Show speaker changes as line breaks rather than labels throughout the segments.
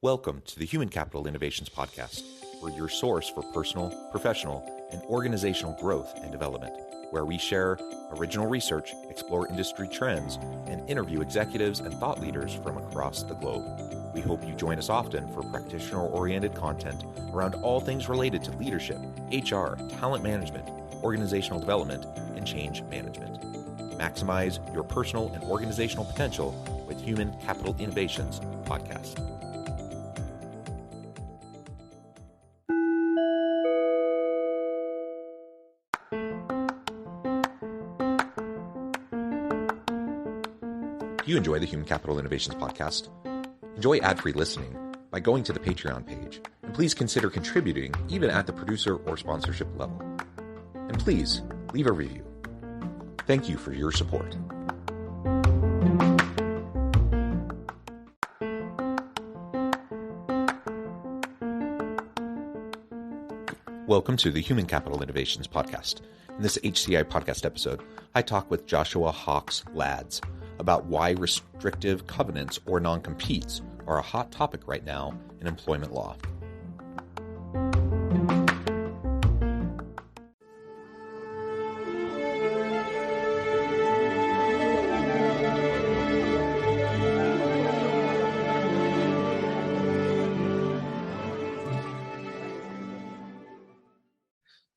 Welcome to the Human Capital Innovations Podcast. We're your source for personal, professional, and organizational growth and development, where we share original research, explore industry trends, and interview executives and thought leaders from across the globe. We hope you join us often for practitioner-oriented content around all things related to leadership, HR, talent management, organizational development, and change management. Maximize your personal and organizational potential with Human Capital Innovations Podcast. Do you enjoy the Human Capital Innovations Podcast? Enjoy ad-free listening by going to the Patreon page, and please consider contributing even at the producer or sponsorship level. And please leave a review. Thank you for your support. Welcome to the Human Capital Innovations Podcast. In this HCI Podcast episode, I talk with Joshua Hawks Lads about why restrictive covenants or non-competes are a hot topic right now in employment law.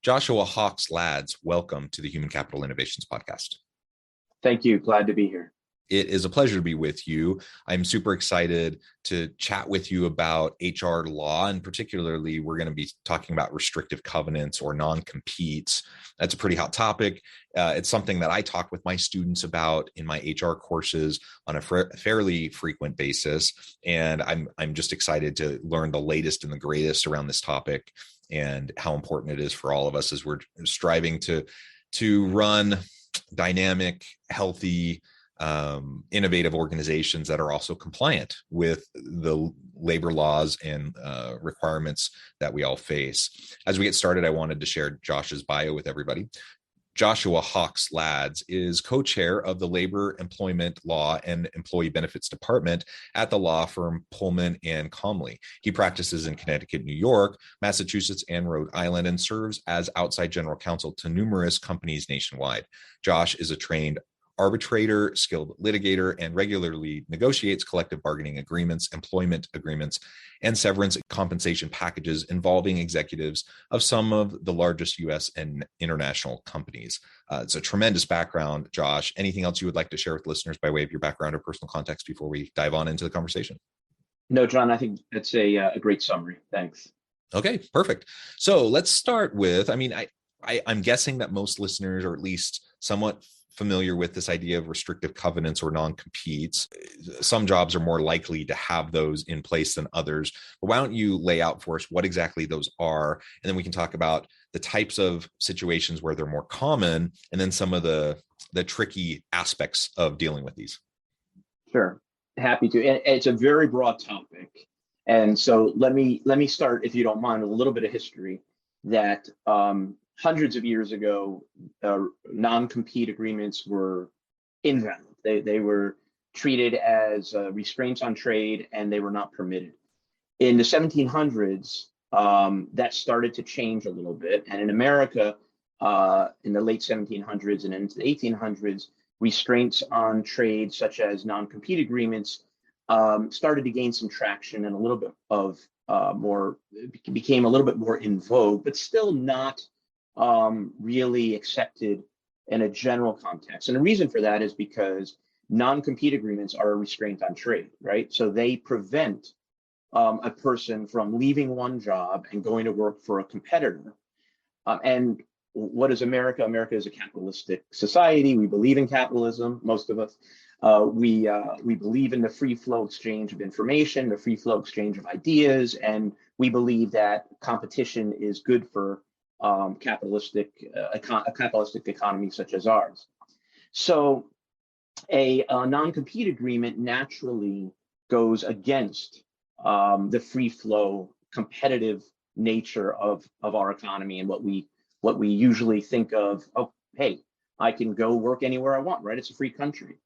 Joshua Hawks Lads, welcome to the Human Capital Innovations Podcast.
Thank you. Glad to be here.
It is a pleasure to be with you. I'm super excited to chat with you about HR law, and particularly we're going to be talking about restrictive covenants or non-competes. That's a pretty hot topic. It's something that I talk with my students about in my HR courses on a fairly frequent basis, and I'm just excited to learn the latest and the greatest around this topic and how important it is for all of us as we're striving to run dynamic, healthy, innovative organizations that are also compliant with the labor laws and requirements that we all face. As we get started, I wanted to share Josh's bio with everybody. Joshua Hawks Lads is co-chair of the Labor, Employment Law, and Employee Benefits Department at the law firm Pullman and Comley. He practices in Connecticut, New York, Massachusetts, and Rhode Island, and serves as outside general counsel to numerous companies nationwide. Josh is a trained arbitrator, skilled litigator, and regularly negotiates collective bargaining agreements, employment agreements, and severance compensation packages involving executives of some of the largest U.S. and international companies. It's a tremendous background, Josh. Anything else you would like to share with listeners by way of your background or personal context before we dive on into the conversation?
No, John, I think that's a great summary. Thanks.
Okay, perfect. So let's start with, I'm guessing that most listeners are at least somewhat familiar with this idea of restrictive covenants or non-competes. Some jobs are more likely to have those in place than others. But why don't you lay out for us what exactly those are, and then we can talk about the types of situations where they're more common, and then some of the tricky aspects of dealing with these.
Sure, happy to. And it's a very broad topic, and so let me start, if you don't mind, with a little bit of history. That hundreds of years ago, non-compete agreements were invalid. They were treated as restraints on trade, and they were not permitted. In the 1700s, that started to change a little bit. And in America, in the late 1700s and into the 1800s, restraints on trade, such as non-compete agreements, started to gain some traction and a little bit of became a little bit more in vogue, but still not really accepted in a general context. And the reason for that is because non-compete agreements are a restraint on trade, right? So they prevent a person from leaving one job and going to work for a competitor. And what is America? America is a capitalistic society. We believe in capitalism, most of us. We believe in the free flow exchange of information, the free flow exchange of ideas, and we believe that competition is good for a capitalistic economy such as ours. So a non-compete agreement naturally goes against the free flow competitive nature of our economy and what we usually think of, oh, hey, I can go work anywhere I want, right? It's a free country.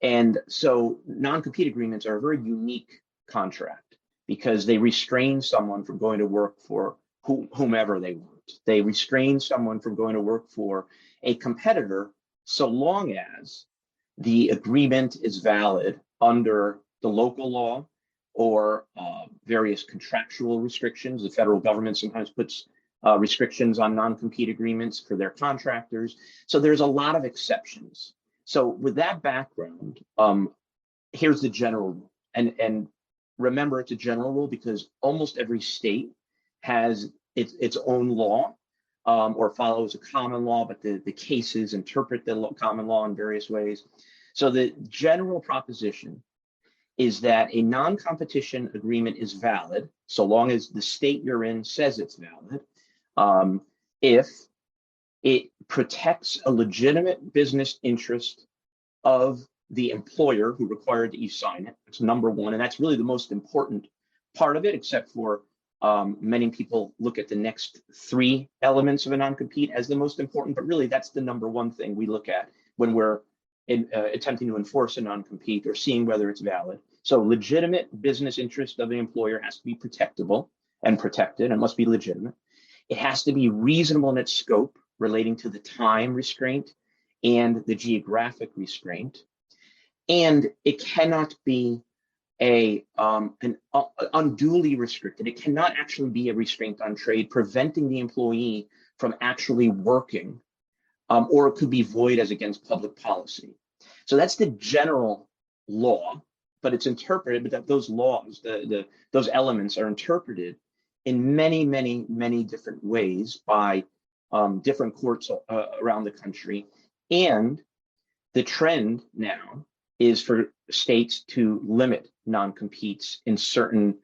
And so non-compete agreements are a very unique contract. because they restrain someone from going to work for whomever they want. They restrain someone from going to work for a competitor so long as the agreement is valid under the local law or various contractual restrictions. The federal government sometimes puts restrictions on non-compete agreements for their contractors. So there's a lot of exceptions. So with that background, here's the general rule. And remember, it's a general rule because almost every state has its own law or follows a common law, but the cases interpret the common law in various ways. So the general proposition is that a non-competition agreement is valid so long as the state you're in says it's valid, if it protects a legitimate business interest of the employer who required that you sign it. It's number one, and that's really the most important part of it, except for many people look at the next three elements of a non-compete as the most important, but really that's the number one thing we look at when we're attempting to enforce a non-compete or seeing whether it's valid. So legitimate business interest of the employer has to be protectable and protected and must be legitimate. It has to be reasonable in its scope relating to the time restraint and the geographic restraint. And it cannot be unduly restricted. It cannot actually be a restraint on trade, preventing the employee from actually working, or it could be void as against public policy. So that's the general law, but it's interpreted, but those laws, those elements are interpreted in many, many, many different ways by different courts around the country. And the trend now is for states to limit non-competes in certain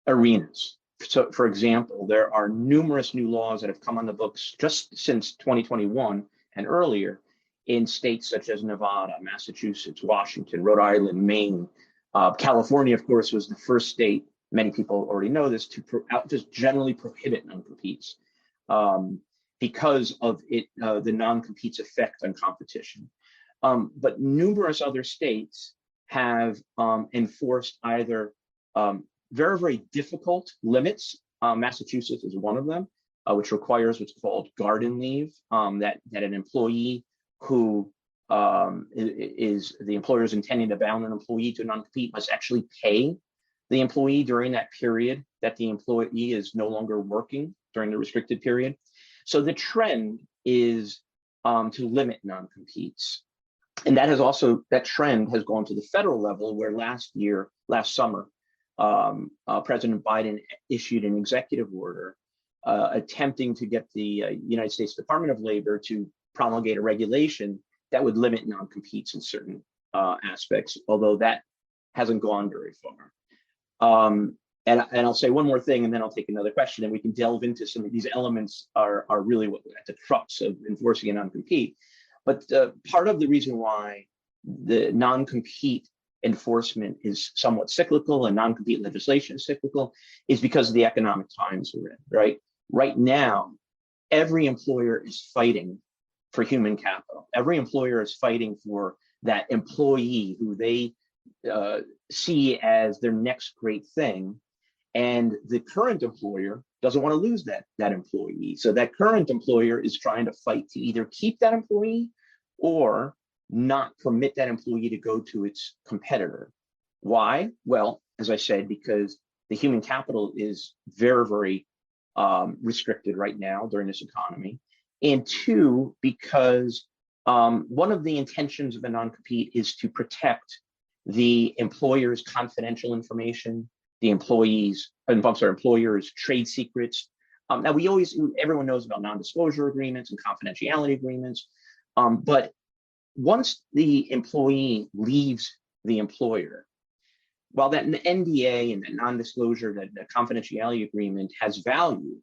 arenas. So, for example, there are numerous new laws that have come on the books just since 2021 and earlier in states such as Nevada, Massachusetts, Washington, Rhode Island, Maine. California, of course, was the first state, many people already know this, to just generally prohibit non-competes because of the non-compete's effect on competition. But numerous other states have enforced either very, very difficult limits. Massachusetts is one of them, which requires what's called garden leave, that an employee who is the employer is intending to bound an employee to non-compete must actually pay the employee during that period that the employee is no longer working during the restricted period. So the trend is to limit non-competes. And that trend has gone to the federal level, where last summer, President Biden issued an executive order attempting to get the United States Department of Labor to promulgate a regulation that would limit non-competes in certain aspects, although that hasn't gone very far. And I'll say one more thing, and then I'll take another question, and we can delve into some of these elements are really what at the crux of enforcing a non-compete. But part of the reason why the non-compete enforcement is somewhat cyclical and non-compete legislation is cyclical is because of the economic times we're in, right? Right now, every employer is fighting for human capital. Every employer is fighting for that employee who they see as their next great thing. And the current employer doesn't want to lose that employee. So that current employer is trying to fight to either keep that employee or not permit that employee to go to its competitor. Why? Well, as I said, because the human capital is very, very restricted right now during this economy. And two, because one of the intentions of a non-compete is to protect the employer's confidential information, the employer's trade secrets. Now everyone knows about non-disclosure agreements and confidentiality agreements, but once the employee leaves the employer, while that NDA and that non-disclosure, that confidentiality agreement has value,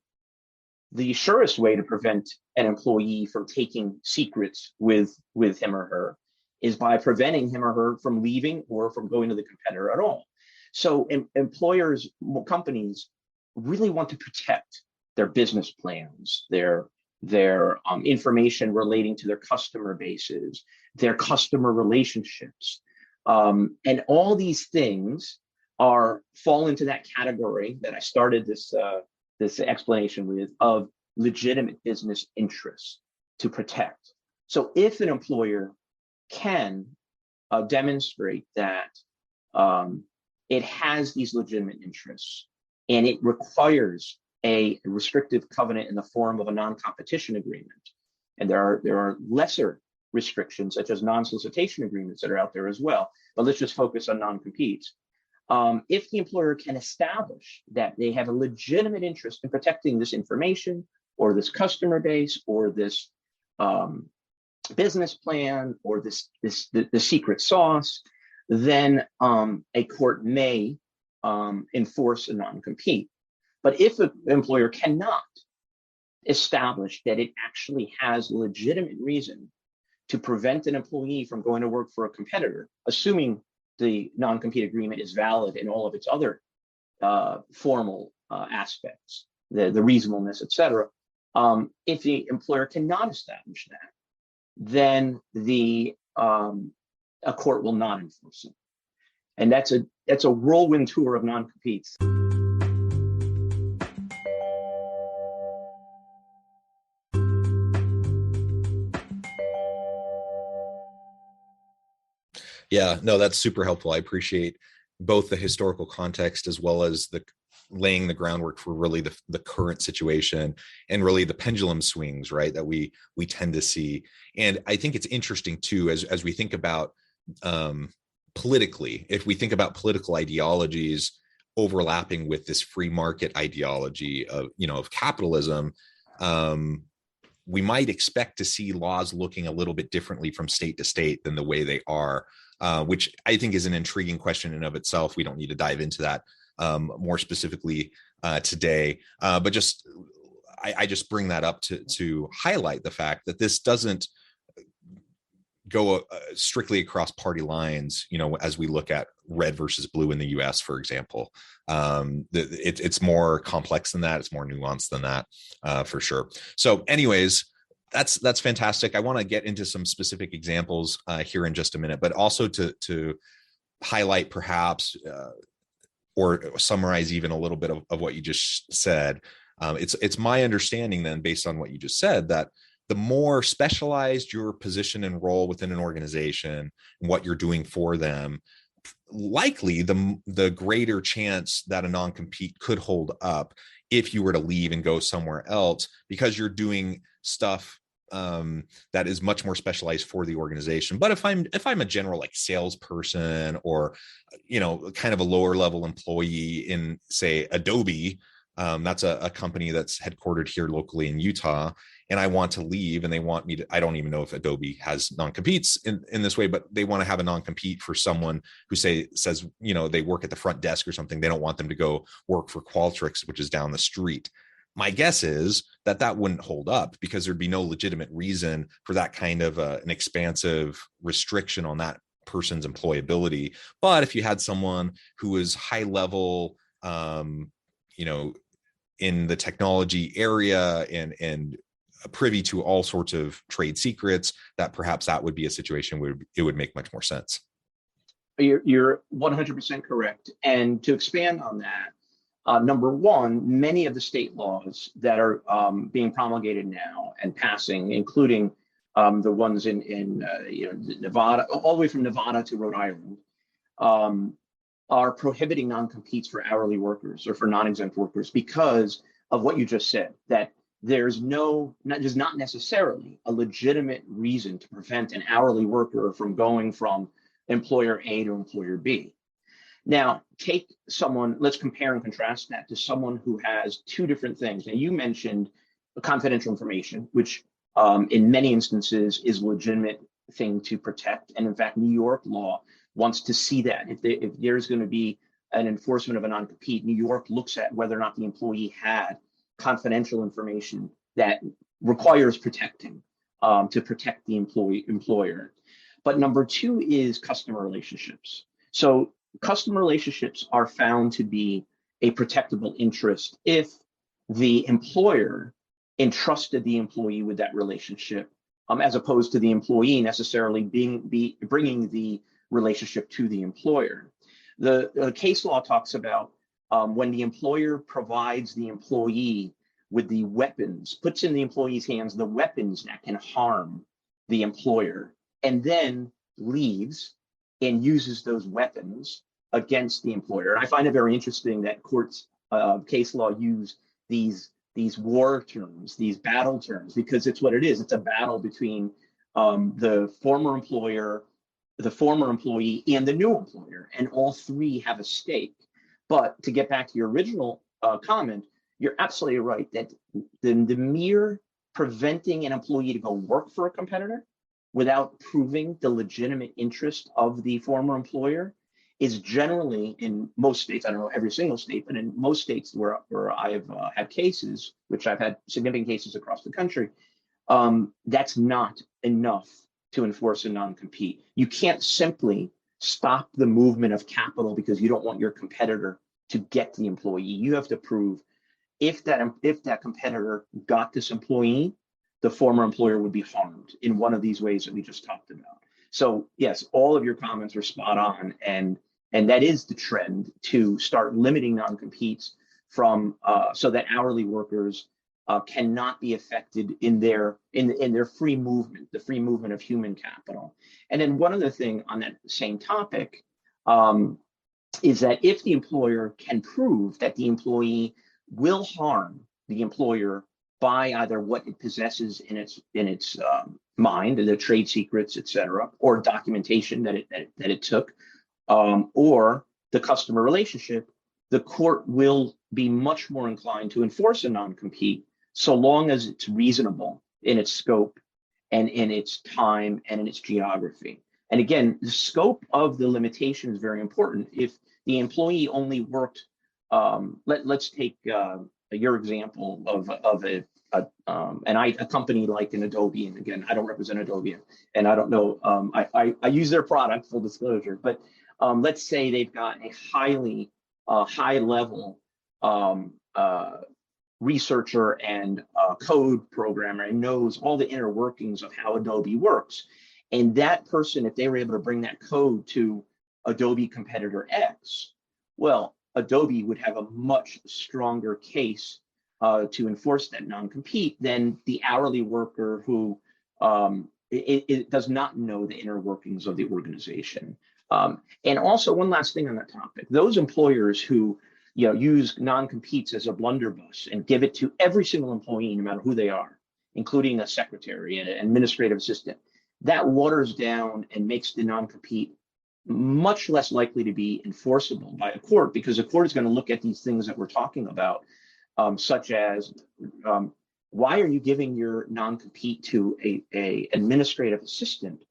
the surest way to prevent an employee from taking secrets with him or her is by preventing him or her from leaving or from going to the competitor at all. So employers, companies really want to protect their business plans, their information relating to their customer bases, their customer relationships. And all these things fall into that category that I started this explanation with, of legitimate business interests to protect. So if an employer can demonstrate that it has these legitimate interests and it requires a restrictive covenant in the form of a non-competition agreement, and there are lesser restrictions such as non-solicitation agreements that are out there as well, but let's just focus on non-competes. If the employer can establish that they have a legitimate interest in protecting this information or this customer base or this business plan or the secret sauce, then a court may enforce a non-compete. But if the employer cannot establish that it actually has legitimate reason to prevent an employee from going to work for a competitor, assuming the non-compete agreement is valid in all of its other formal aspects, the reasonableness, et cetera. If the employer cannot establish that, then a court will not enforce it. And that's a whirlwind tour of non-competes.
Yeah, no, that's super helpful. I appreciate both the historical context as well as the laying the groundwork for really the current situation and really the pendulum swings, right, that we tend to see. And I think it's interesting too, as we think about politically, if we think about political ideologies overlapping with this free market ideology of capitalism, we might expect to see laws looking a little bit differently from state to state than the way they are, which I think is an intriguing question in and of itself. We don't need to dive into that more specifically today, but I just bring that up to highlight the fact that this doesn't go strictly across party lines, as we look at red versus blue in the US, for example. It's more complex than that. It's more nuanced than that, for sure. So anyways, that's fantastic. I want to get into some specific examples here in just a minute, but also to highlight perhaps or summarize even a little bit of what you just said. It's my understanding then, based on what you just said, that the more specialized your position and role within an organization and what you're doing for them, likely the greater chance that a non-compete could hold up if you were to leave and go somewhere else, because you're doing stuff that is much more specialized for the organization. But if I'm a general like salesperson or kind of a lower level employee in, say, Adobe, that's a company that's headquartered here locally in Utah, and I want to leave and they want me to, I don't even know if Adobe has non-competes in this way, but they want to have a non-compete for someone who says, they work at the front desk or something. They don't want them to go work for Qualtrics, which is down the street. My guess is that wouldn't hold up because there'd be no legitimate reason for that kind of an expansive restriction on that person's employability. But if you had someone who was high level, in the technology area and privy to all sorts of trade secrets, that perhaps that would be a situation where it would make much more sense.
You're 100% correct. And to expand on that, number one, many of the state laws that are being promulgated now and passing, including the ones in Nevada, all the way from Nevada to Rhode Island, are prohibiting non-competes for hourly workers or for non-exempt workers because of what you just said, that there's not necessarily a legitimate reason to prevent an hourly worker from going from employer A to employer B. Now, take someone, let's compare and contrast that to someone who has two different things. Now, you mentioned confidential information, which in many instances is a legitimate thing to protect. And in fact, New York law wants to see that. If there's going to be an enforcement of a non-compete, New York looks at whether or not the employee had confidential information that requires protecting to protect the employer. But number two is customer relationships. So customer relationships are found to be a protectable interest if the employer entrusted the employee with that relationship, as opposed to the employee necessarily bringing the relationship to the employer. The case law talks about when the employer provides the employee with the weapons, puts in the employee's hands the weapons that can harm the employer, and then leaves and uses those weapons against the employer. And I find it very interesting that courts, case law, use these war terms, these battle terms, because it's what it is. It's a battle between the former employer, the former employee, and the new employer, and all three have a stake. But to get back to your original comment, you're absolutely right that the mere preventing an employee to go work for a competitor without proving the legitimate interest of the former employer is generally, in most states, I don't know every single state, but in most states where I've had cases, which I've had significant cases across the country, that's not enough to enforce a non-compete. You can't simply stop the movement of capital because you don't want your competitor to get the employee. You have to prove if that competitor got this employee, the former employer would be harmed in one of these ways that we just talked about. So yes, all of your comments are spot on, and that is the trend, to start limiting non-competes from so that hourly workers cannot be affected in their free movement, the free movement of human capital. And then one other thing on that same topic is that if the employer can prove that the employee will harm the employer by either what it possesses in its mind, the trade secrets, et cetera, or documentation that it took, or the customer relationship, the court will be much more inclined to enforce a non-compete so long as it's reasonable in its scope and in its time and in its geography. And again, the scope of the limitation is very important. If the employee only worked, let's take your example of a company like an Adobe, and again, I don't represent Adobe, and I don't know, I use their product, full disclosure, but let's say they've got a high level researcher and code programmer and knows all the inner workings of how Adobe works. And that person, if they were able to bring that code to Adobe competitor X, well, Adobe would have a much stronger case to enforce that non-compete than the hourly worker who it does not know the inner workings of the organization. And also, one last thing on that topic: those employers who use non-competes as a blunderbuss and give it to every single employee, no matter who they are, including a secretary and an administrative assistant, that waters down and makes the non-compete much less likely to be enforceable by a court, because a court is going to look at these things that we're talking about, such as why are you giving your non-compete to a administrative assistant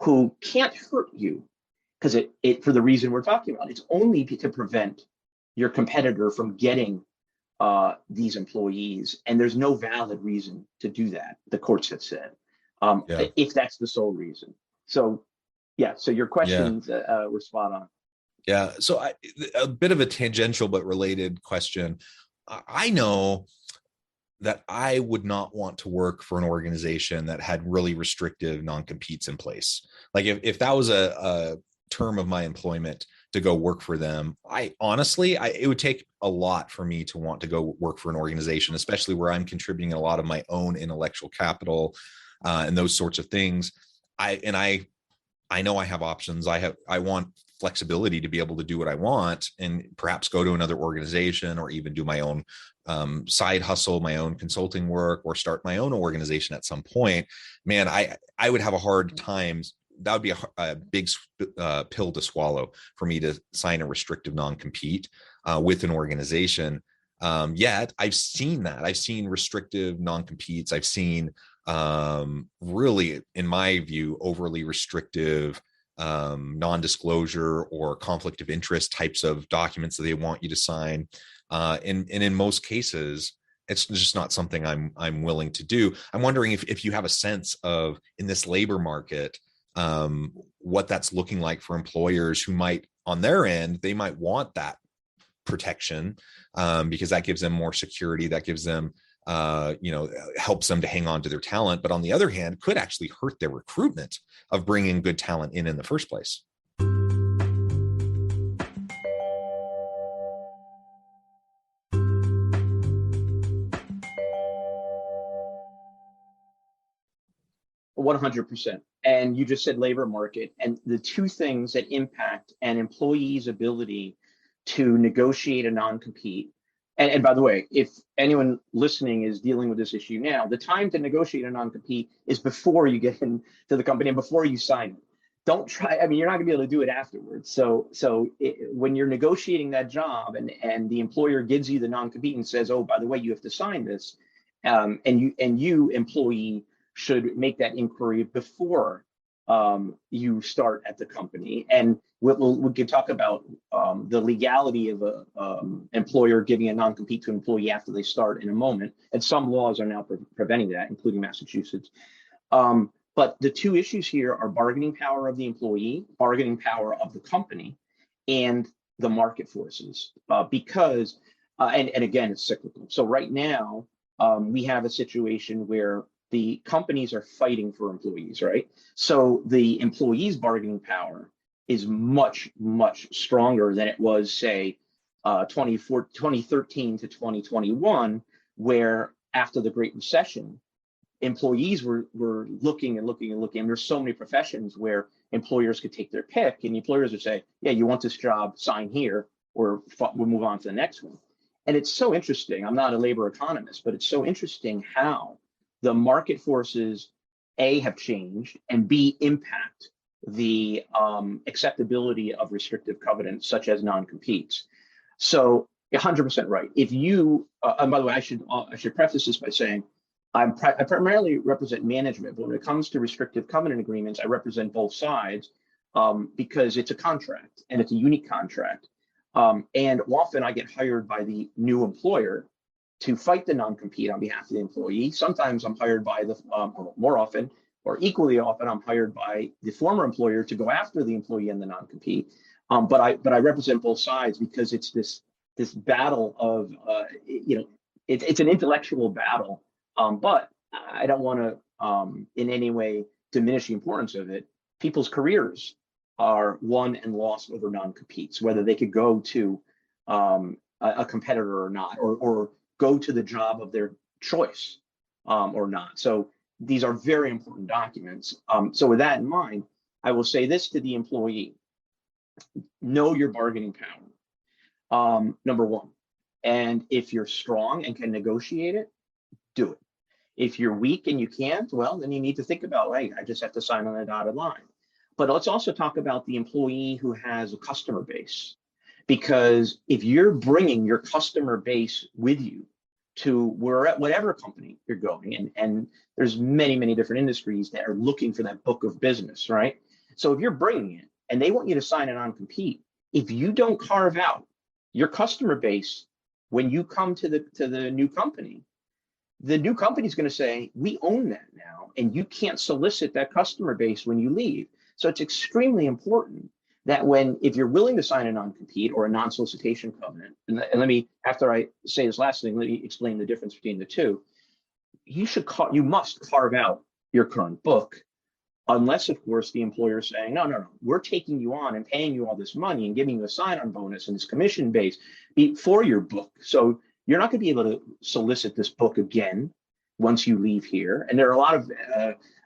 who can't hurt you? Because it for the reason we're talking about, it's only to prevent your competitor from getting these employees, and there's no valid reason to do that, the courts have said, if that's the sole reason. So yeah, so your questions were spot on.
Yeah, so a bit of a tangential but related question. I know that I would not want to work for an organization that had really restrictive non-competes in place. Like if that was a term of my employment to go work for them, it would take a lot for me to want to go work for an organization, especially where I'm contributing a lot of my own intellectual capital and those sorts of things. I know I have options. I want flexibility to be able to do what I want and perhaps go to another organization or even do my own side hustle, my own consulting work, or start my own organization at some point. Man, I would have a hard time. That would be a big pill to swallow for me to sign a restrictive non-compete with an organization. Yet I've seen that. I've seen restrictive non-competes. I've seen really, in my view, overly restrictive non-disclosure or conflict of interest types of documents that they want you to sign. And in most cases, it's just not something I'm willing to do. I'm wondering if you have a sense of, in this labor market, what that's looking like for employers who might, on their end, they might want that protection because that gives them more security. That gives them helps them to hang on to their talent, but on the other hand, could actually hurt their recruitment of bringing good talent in the first place.
100%. And you just said labor market, and the two things that impact an employee's ability to negotiate a non-compete. And by the way, if anyone listening is dealing with this issue now, the time to negotiate a non-compete is before you get into the company and before you sign it. Don't try, I mean, you're not gonna be able to do it afterwards. So when you're negotiating that job and the employer gives you the non-compete and says, oh, by the way, you have to sign this, and you employee should make that inquiry before you start at the company. And we can talk about the legality of a employer giving a non-compete to an employee after they start in a moment. And some laws are now preventing that, including Massachusetts. But the two issues here are bargaining power of the employee, bargaining power of the company, and the market forces. Because, and again, it's cyclical. So right now, we have a situation where the companies are fighting for employees, right? So the employees' bargaining power is much, much stronger than it was, say, 2013 to 2021, where after the Great Recession, employees were looking and looking and looking. And there's so many professions where employers could take their pick, and the employers would say, yeah, you want this job, sign here, or we'll move on to the next one. And it's so interesting. I'm not a labor economist, but it's so interesting how the market forces, A, have changed, and B, impact the acceptability of restrictive covenants such as non-competes. So 100% right. If you, and by the way, I should preface this by saying, I primarily represent management, but when it comes to restrictive covenant agreements, I represent both sides because it's a contract and it's a unique contract. And often I get hired by the new employer to fight the non-compete on behalf of the employee. Sometimes I'm hired by the, more often or equally often, I'm hired by the former employer to go after the employee in the non-compete. But I represent both sides because it's this battle of, it's an intellectual battle. But I don't want to in any way diminish the importance of it. People's careers are won and lost over non-competes, whether they could go to a competitor or not, or go to the job of their choice or not. So these are very important documents. So with that in mind, I will say this to the employee: know your bargaining power, number one. And if you're strong and can negotiate it, do it. If you're weak and you can't, well, then you need to think about, hey, I just have to sign on a dotted line. But let's also talk about the employee who has a customer base, because if you're bringing your customer base with you to whatever company you're going, and there's many, many different industries that are looking for that book of business, right? So if you're bringing it and they want you to sign a non-compete, if you don't carve out your customer base when you come to the new company, the new company is going to say, we own that now, and you can't solicit that customer base when you leave. So it's extremely important that if you're willing to sign a non-compete or a non-solicitation covenant, and let me, after I say this last thing, let me explain the difference between the two. You must carve out your current book, unless, of course, the employer is saying, no, we're taking you on and paying you all this money and giving you a sign-on bonus and this commission base for your book. So you're not going to be able to solicit this book again once you leave here. And there are a lot of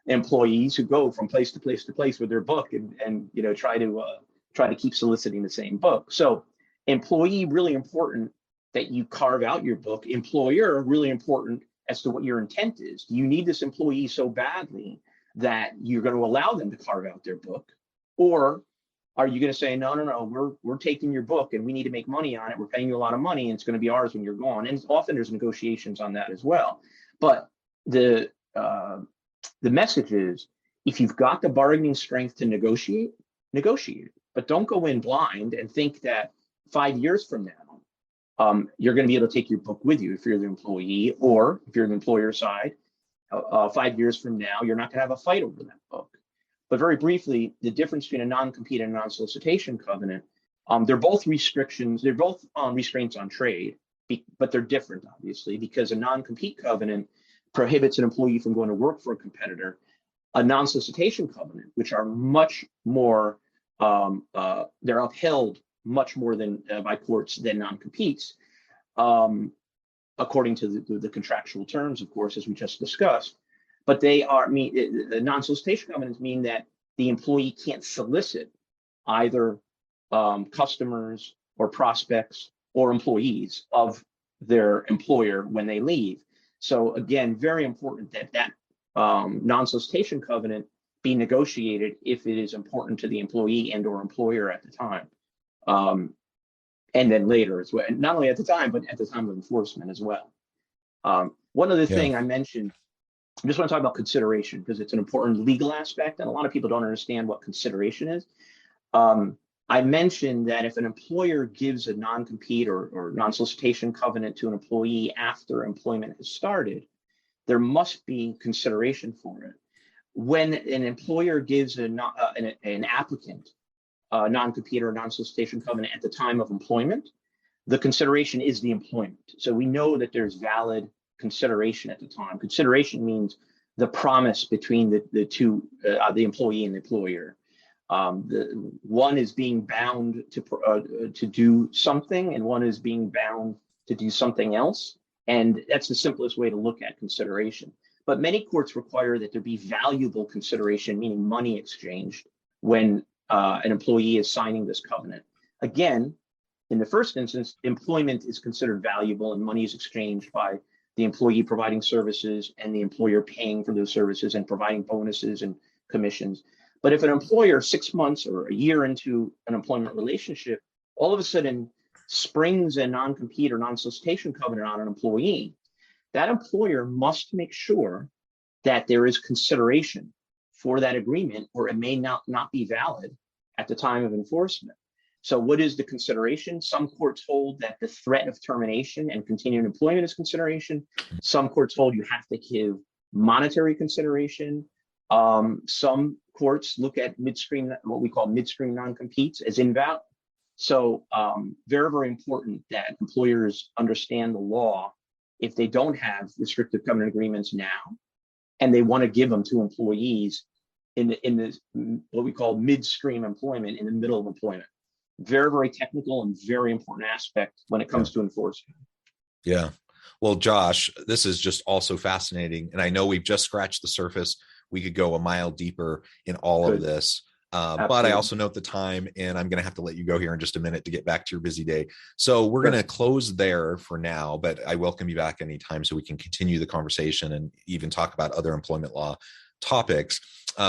employees who go from place to place to place with their book and try to keep soliciting the same book. So employee, really important that you carve out your book. Employer, really important as to what your intent is. Do you need this employee so badly that you're going to allow them to carve out their book? Or are you going to say, no, we're taking your book and we need to make money on it. We're paying you a lot of money and it's going to be ours when you're gone. And often there's negotiations on that as well. But the message is, if you've got the bargaining strength to negotiate it. But don't go in blind and think that 5 years from now, you're going to be able to take your book with you if you're the employee, or if you're the employer side, 5 years from now, you're not going to have a fight over that book. But very briefly, the difference between a non-compete and a non-solicitation covenant, they're both restrictions, they're both restraints on trade, but they're different, obviously, because a non-compete covenant prohibits an employee from going to work for a competitor. A non-solicitation covenant, which are much more, they're upheld much more than by courts than non-competes, according to the contractual terms, of course, as we just discussed. but the non-solicitation covenants mean that the employee can't solicit either customers or prospects or employees of their employer when they leave. So again, very important that non-solicitation covenant be negotiated if it is important to the employee and or employer at the time. And then later as well, and not only at the time, but at the time of enforcement as well. One other thing I mentioned, I just want to talk about consideration because it's an important legal aspect, and a lot of people don't understand what consideration is. I mentioned that if an employer gives a non-compete or non-solicitation covenant to an employee after employment has started, there must be consideration for it. When an employer gives an applicant a non-compete or non-solicitation covenant at the time of employment, the consideration is the employment. So we know that there's valid consideration at the time. Consideration means the promise between the two, the employee and the employer. The one is being bound to do something, and one is being bound to do something else. And that's the simplest way to look at consideration. But many courts require that there be valuable consideration, meaning money exchanged, when an employee is signing this covenant. Again, in the first instance, employment is considered valuable and money is exchanged by the employee providing services and the employer paying for those services and providing bonuses and commissions. But if an employer 6 months or a year into an employment relationship, all of a sudden springs a non-compete or non-solicitation covenant on an employee, that employer must make sure that there is consideration for that agreement, or it may not be valid at the time of enforcement. So what is the consideration? Some courts hold that the threat of termination and continuing employment is consideration. Some courts hold you have to give monetary consideration. Some courts look at midstream, what we call midstream non-competes, as invalid. So very, very important that employers understand the law. If they don't have restrictive covenant agreements now, and they want to give them to employees in the what we call midstream employment, in the middle of employment. Very, very technical and very important aspect when it comes to enforcement. Yeah.
Well, Josh, this is just also fascinating. And I know we've just scratched the surface. We could go a mile deeper in all of this. But I also note the time, and I'm going to have to let you go here in just a minute to get back to your busy day. So we're going to close there for now, but I welcome you back anytime so we can continue the conversation and even talk about other employment law topics.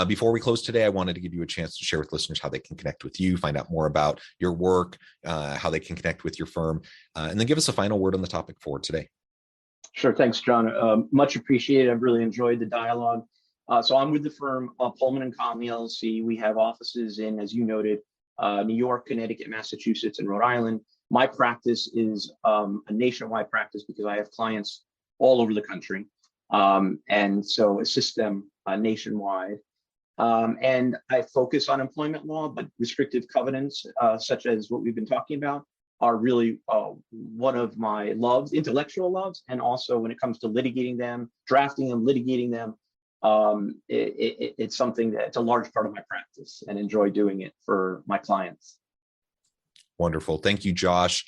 Before we close today, I wanted to give you a chance to share with listeners how they can connect with you, find out more about your work, how they can connect with your firm, and then give us a final word on the topic for today.
Sure. Thanks, John. Much appreciated. I've really enjoyed the dialogue. So I'm with the firm Pullman and Conley LLC. We have offices in, as you noted, New York, Connecticut, Massachusetts, and Rhode Island. My practice is a nationwide practice because I have clients all over the country, and so assist them nationwide. And I focus on employment law, but restrictive covenants, such as what we've been talking about, are really one of my loves, intellectual loves, and also when it comes to litigating them, drafting them, litigating them. It's something that's a large part of my practice and enjoy doing it for my clients.
Wonderful. Thank you, Josh.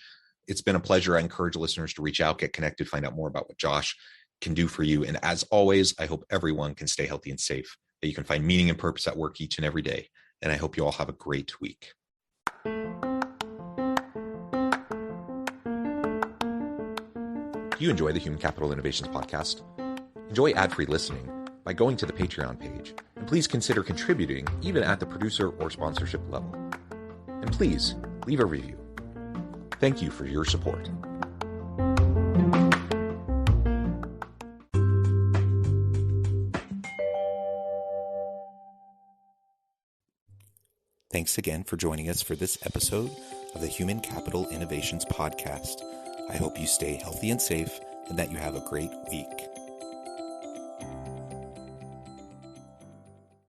It's been a pleasure. I encourage listeners to reach out, get connected, find out more about what Josh can do for you. And as always, I hope everyone can stay healthy and safe, that you can find meaning and purpose at work each and every day. And I hope you all have a great week. Do you enjoy the Human Capital Innovations podcast? Enjoy ad-free listening by going to the Patreon page, and please consider contributing even at the producer or sponsorship level. And please leave a review. Thank you for your support. Thanks again for joining us for this episode of the Human Capital Innovations podcast. I hope you stay healthy and safe and that you have a great week.